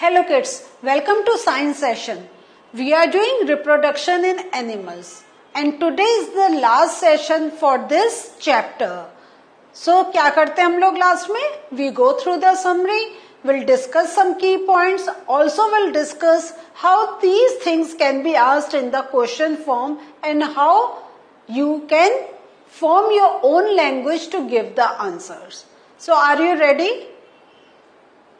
Hello kids, welcome to science session. We are doing reproduction in animals and today is the last session for this chapter. So क्या करते हैं हम लोग last में? We go through the summary, we'll discuss some key points, also we'll discuss how these things can be asked in the question form and how you can form your own language to give the answers. So are you ready?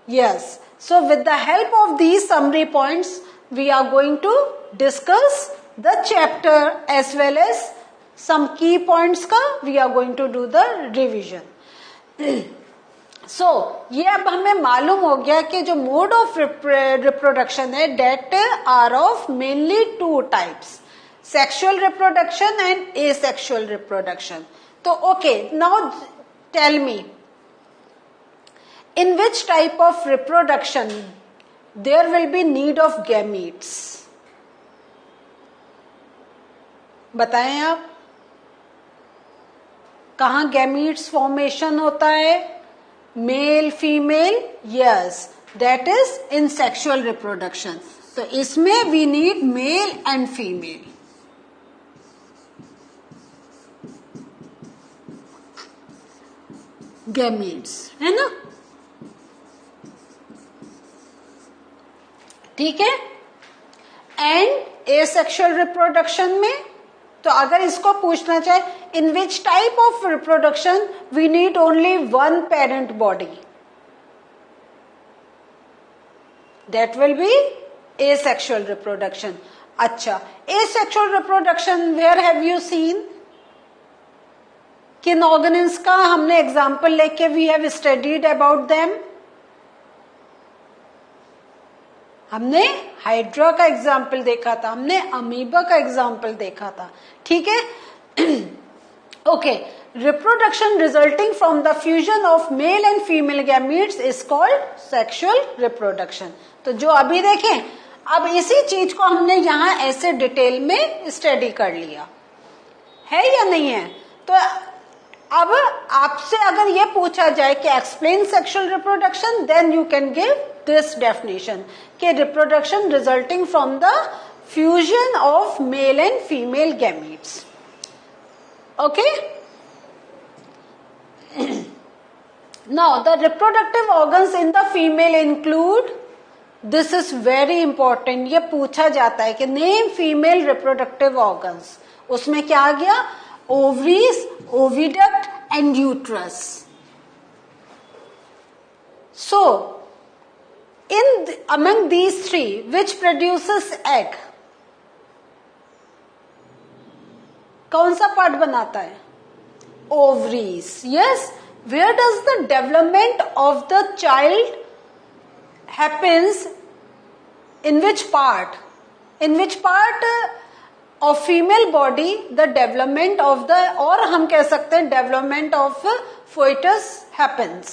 Yes. So with the help of these summary points, we are going to discuss the chapter as well as some key points का we are going to do the revision. So ये अब हमें मालूम हो गया कि जो mode of reproduction है that are of mainly two types, sexual reproduction and asexual reproduction. तो okay, now tell me, in which type of reproduction there will be need of gametes? बताएं आप, कहाँ gametes formation होता है? Male, female, yes, that is in sexual reproduction. तो इसमें we need male and female. Gametes, है ना? ठीक है. एंड एसेक्सुअल रिप्रोडक्शन में तो अगर इसको पूछना चाहे in which type of reproduction we need only one parent body, that will be asexual reproduction. अच्छा, asexual reproduction where have you seen? किन ऑर्गेनिल्स का हमने एग्जाम्पल लेके we have studied about them? हमने हाइड्रा का एग्जाम्पल देखा था, हमने अमीबा का एग्जाम्पल देखा था. ठीक है. Okay, reproduction resulting from the fusion of male and female gametes is called sexual reproduction. तो जो अभी देखें, अब इसी चीज को हमने यहां ऐसे डिटेल में स्टडी कर लिया है या नहीं है. तो अब आपसे अगर ये पूछा जाए कि explain sexual reproduction, then you can give this definition कि reproduction resulting from the fusion of male and female gametes. Okay. Now the reproductive organs in the female include, this is very important, ये पूछा जाता है कि name female reproductive organs. उसमें क्या आ गया? ovaries, oviduct and uterus. So among these three, which produces egg? कौन सा पार्ट बनाता है? ovaries. Yes. Where does the development of the child happens? In which part? In which part of female body the development of the, और हम कह सकते हैं development of fetus happens?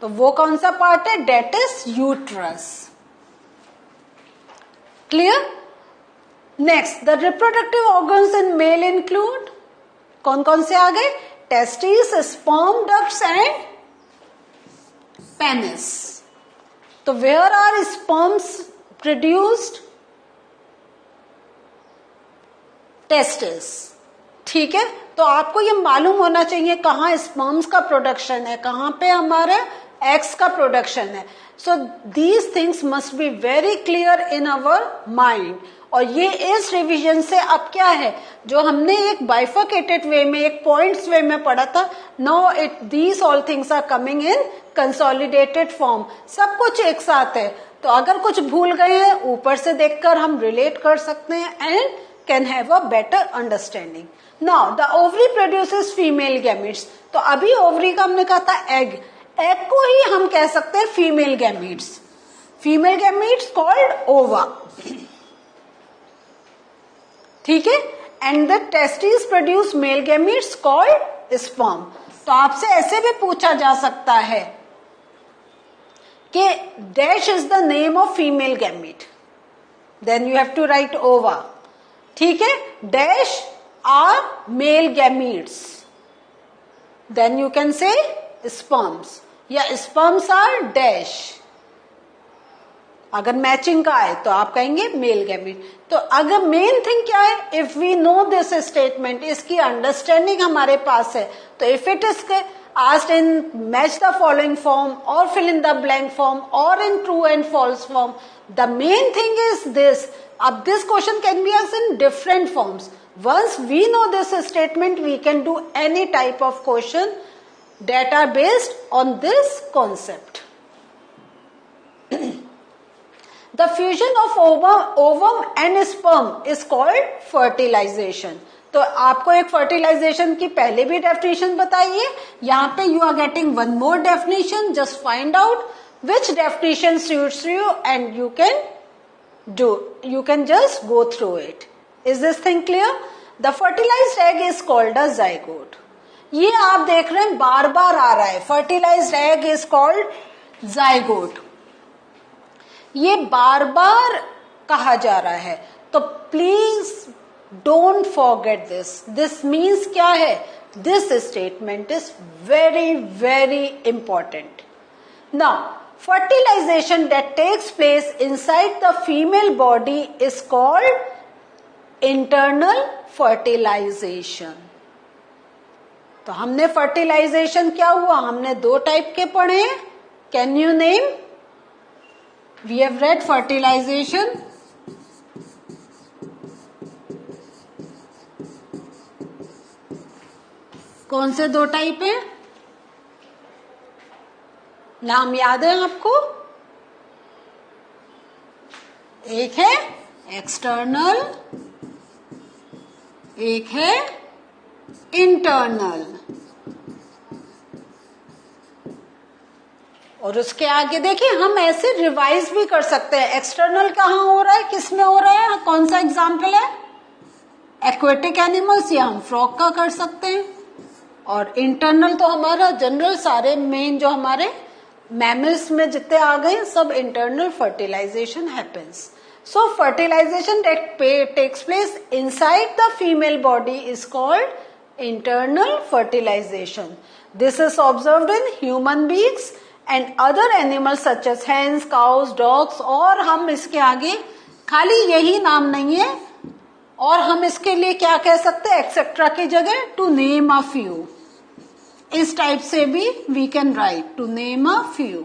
तो वो कौन सा पार्ट है? That is uterus. Clear? Next, the reproductive organs in male include, कौन कौन से आ गए? Testes, sperm ducts and penis. तो where are sperms produced? Testis. ठीक है. तो आपको ये मालूम होना चाहिए कहाँ स्पर्म्स का प्रोडक्शन है, कहाँ पे हमारे एग्स का प्रोडक्शन है. So these things must be very clear in our mind. और ये इस रिवीजन से अब क्या है, जो हमने एक बाइफर्केटेड वे में, एक पॉइंट्स वे में पढ़ा था, know it these all things are coming in consolidated form. सब कुछ एक साथ है. तो अगर कुछ भूल गए हैं, ऊपर से देखकर हम रिलेट कर सकते हैं and can have a better understanding. Now the ovary produces female gametes. तो अभी ovary का हमने कहा था egg. egg को ही हम कह सकते हैं female gametes. female gametes called ova. ठीक है. and the testes produce male gametes called sperm. तो आपसे ऐसे भी पूछा जा सकता है कि dash is the name of female gamete. then you have to write ova. ठीक है. Dash are male gametes, then you can say sperms. या स्पर्म्स आर डैश, अगर मैचिंग का है तो आप कहेंगे मेल गैमेट। तो अगर मेन थिंग क्या है, if we know this statement, इसकी अंडरस्टैंडिंग हमारे पास है, तो if it is asked in match the following form or fill in the blank form or in true and false form, the main thing is this. Ab this question can be asked in different forms. Once we know this statement, we can do any type of question that are based on this concept. The fusion of ovum and sperm is called fertilization. तो आपको एक fertilisation की पहले भी definition बताइए, यहाँ पे you are getting one more definition, just find out which definition suits you and you can just go through it. Is this thing clear? The fertilised egg is called a zygote. ये आप देख रहे हैं बार बार आ रहा है, fertilised egg is called zygote. ये बार बार कहा जा रहा है, तो please don't forget this. This means क्या है? This statement is very very important. Now fertilization that takes place inside the female body is called internal fertilization. तो हमने फर्टिलाइजेशन क्या हुआ, हमने दो टाइप के पढ़े हैं. Can you name? We have read fertilisation. कौन से दो टाइप हैं? नाम याद है आपको? एक है एक्सटर्नल, एक है इंटरनल. और उसके आगे देखिए, हम ऐसे रिवाइज भी कर सकते हैं. एक्सटर्नल कहाँ हो रहा है, किस में हो रहा है, कौन सा एग्जाम्पल है? एक्वेटिक एनिमल्स, या हम फ्रॉग का कर सकते हैं. और इंटरनल तो हमारा जनरल सारे मेन जो हमारे मैमल्स में जितने आ गए सब internal fertilisation happens. So fertilisation takes place inside the female body is called internal fertilisation. This is observed in human beings and other animals such as hens, cows, dogs. और हम इसके आगे खाली यही नाम नहीं है, और हम इसके लिए क्या कह सकते हैं, एक्सेट्रा की जगह टू नेम अ फ्यू. इस टाइप से भी we can write to name a few.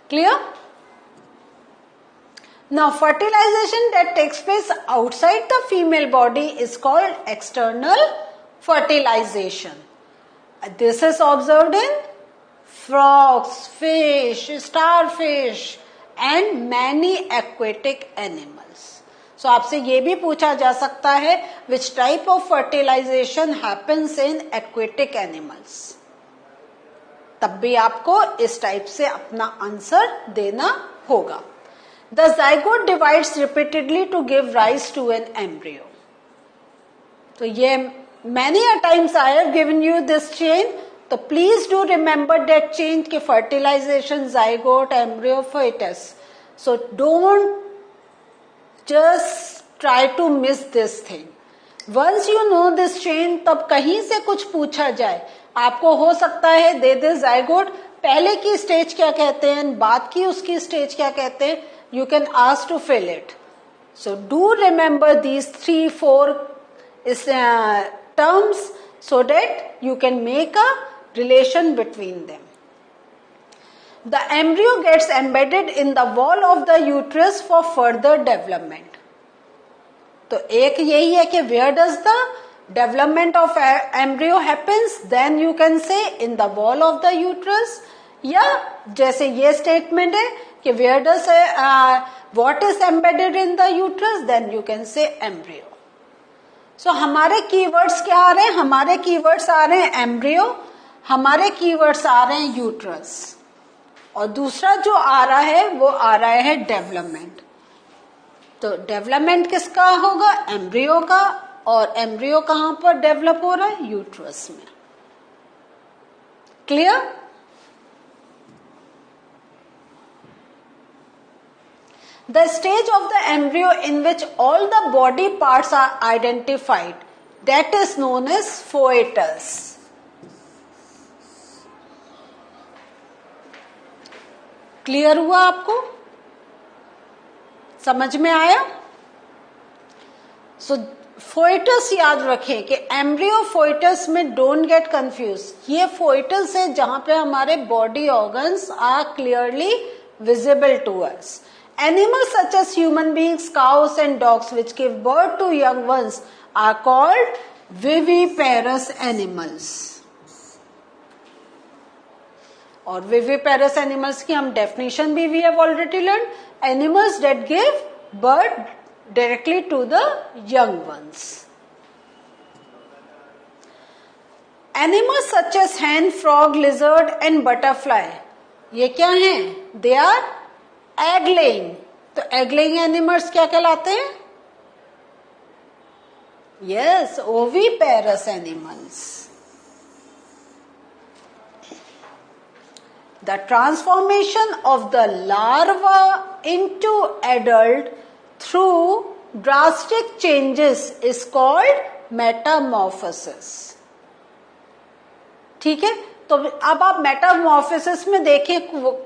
Clear? Now fertilisation that takes place outside the female body is called external fertilization. This is observed in frogs, fish, starfish and many aquatic animals. So आपसे ये भी पूछा जा सकता है which type of fertilization happens in aquatic animals. तब भी आपको इस टाइप से अपना आंसर देना होगा. The zygote divides repeatedly to give rise to an embryo. तो ये many a times I have given you this chain, तो please do remember that chain के fertilization, zygote, embryo, fetus. So don't just try to miss this thing. Once you know this chain, तब कहीं से कुछ पूछा जाए, आपको हो सकता है दे दे zygote, पहले की स्टेज क्या कहते हैं, बाद की उसकी स्टेज क्या कहते हैं, you can ask to fill it. So do remember these 3-4 terms so that you can make a relation between them. The embryo gets embedded in the wall of the uterus for further development. तो एक यही है कि where does the development of embryo happens, then you can say in the wall of the uterus, या जैसे ये statement है कि where does what is embedded in the uterus, then you can say embryo. So हमारे keywords क्या आ रहे हैं, हमारे कीवर्ड्स आ रहे हैं एम्ब्रियो, हमारे कीवर्ड्स आ रहे हैं यूट्रस, और दूसरा जो आ रहा है वो आ रहा है डेवलपमेंट. तो डेवलपमेंट किसका होगा, एम्ब्रियो का, और एम्ब्रियो कहां पर डेवलप हो रहा है, यूट्रस में. Clear? The stage of the embryo in which all the body parts are identified, that is known as foetus. Clear हुआ आपको? समझ में आया? सो फोइटस याद रखें कि एम्ब्रियो फोइटस में डोंट गेट कंफ्यूज. ये फोइटस है जहां पे हमारे body organs are clearly visible to us. Animals such as human beings, cows and dogs which give birth to young ones are called viviparous animals. और viviparous animals की हम definition भी we have already learned. Animals that give birth directly to the young ones. Animals such as hen, frog, lizard and butterfly. ये क्या हैं? They are egg laying. तो egg laying animals क्या कहलाते हैं? Yes, oviparous animals. The transformation of the larva into adult through drastic changes is called Metamorphosis. ठीक है, तो अब आप मेटामॉर्फोसिस में देखें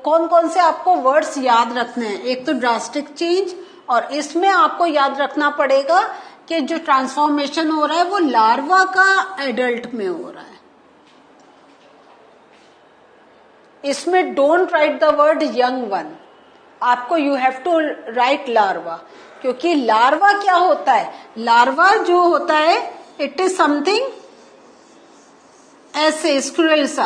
कौन कौन से आपको वर्ड्स याद रखने हैं. एक तो ड्रास्टिक चेंज, और इसमें आपको याद रखना पड़ेगा कि जो ट्रांसफॉर्मेशन हो रहा है वो लार्वा का एडल्ट में हो रहा है. इसमें don't write the word young one, आपको you have to write larva. क्योंकि लार्वा क्या होता है? लार्वा जो होता है इट इज समथिंग ऐसे स्क्विरल सा.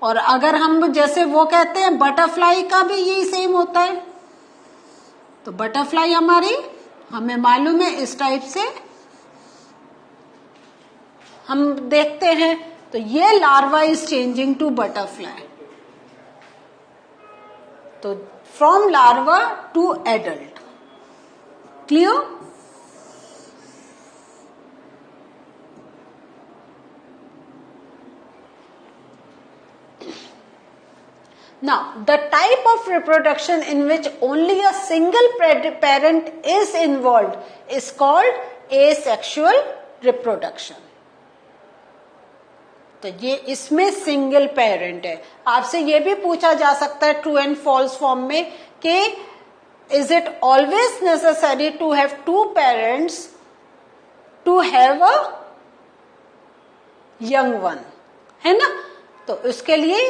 और अगर हम जैसे वो कहते हैं बटरफ्लाई का भी यही सेम होता है. तो बटरफ्लाई हमारी हमें मालूम है इस टाइप से हम देखते हैं. तो ये larva is changing to butterfly. तो from larva to adult. Clear? Now, the type of reproduction in which only a single parent is involved is called asexual reproduction. तो ये इसमें सिंगल पेरेंट है. आपसे ये भी पूछा जा सकता है ट्रू एंड फॉल्स फॉर्म में कि is it always necessary to have two parents to have a young one, है ना? तो उसके लिए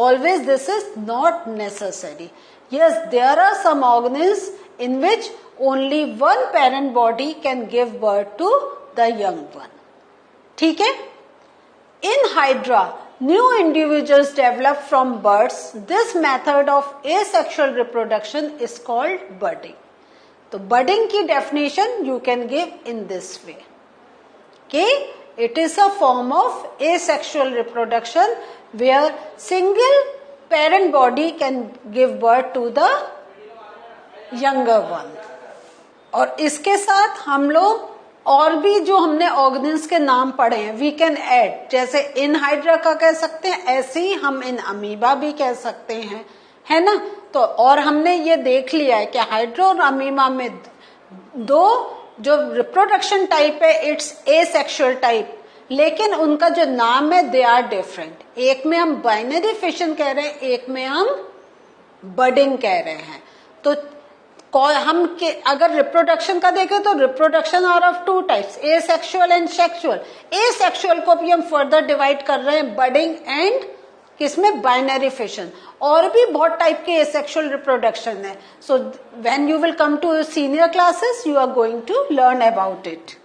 always this is not necessary. Yes, there are some organisms in which only one parent body can give birth to the young one. ठीक है? In Hydra, new individuals develop from birds. This method of asexual reproduction is called budding. तो budding की definition you can give in this way. Okay? It is a form of asexual reproduction where single parent body can give birth to the younger one. और इसके साथ हम लोग और भी जो हमने ऑर्गेनिज्म के नाम पढ़े हैं वी कैन ऐड. जैसे इन हाइड्रा का कह सकते हैं, ऐसे ही हम इन अमीबा भी कह सकते हैं, है ना? तो और हमने ये देख लिया है कि हाइड्रा और अमीबा में दो जो रिप्रोडक्शन टाइप है इट्स एसेक्सुअल टाइप, लेकिन उनका जो नाम है दे आर डिफरेंट. एक में हम बाइनरी फिशन कह रहे हैं, एक में हम बडिंग कह रहे हैं. तो हम अगर रिप्रोडक्शन का देखें तो reproduction are of two types, asexual and sexual. Asexual को भी हम फर्दर डिवाइड कर रहे हैं बडिंग एंड किसमें बाइनरी फिशन. और भी बहुत टाइप के एसेक्सुअल रिप्रोडक्शन है. So when you will come to senior classes you are going to learn about it.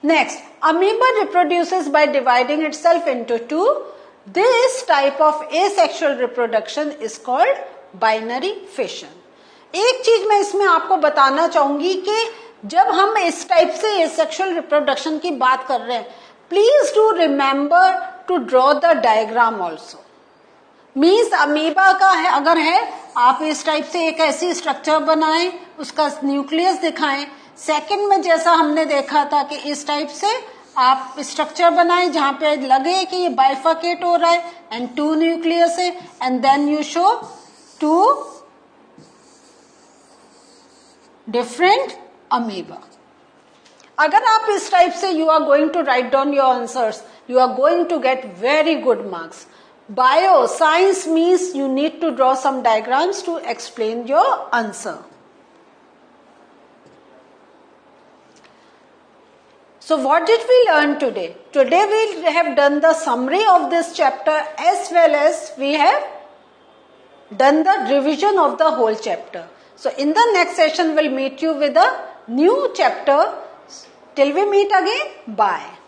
Next, amoeba reproduces by dividing itself into two. This type of asexual reproduction is called binary fission. एक चीज मैं इसमें आपको बताना चाहूंगी कि जब हम इस टाइप से asexual reproduction की बात कर रहे हैं, please do remember to draw the diagram also. Means amoeba का है अगर है, आप इस टाइप से एक ऐसी स्ट्रक्चर बनाएं, उसका न्यूक्लियस दिखाएं. सेकंड में जैसा हमने देखा था कि इस टाइप से आप स्ट्रक्चर बनाएं जहां पे लगे कि ये बाइफर्केट हो रहा है एंड टू न्यूक्लियस है, and then you show two different amoeba. अगर आप इस टाइप से you are going to write down your answers, you are going to get very good marks. Bio, science means you need to draw some diagrams to explain your answer. So what did we learn today? Today we have done the summary of this chapter as well as we have done the revision of the whole chapter. So in the next session we'll meet you with a new chapter. Till we meet again, bye.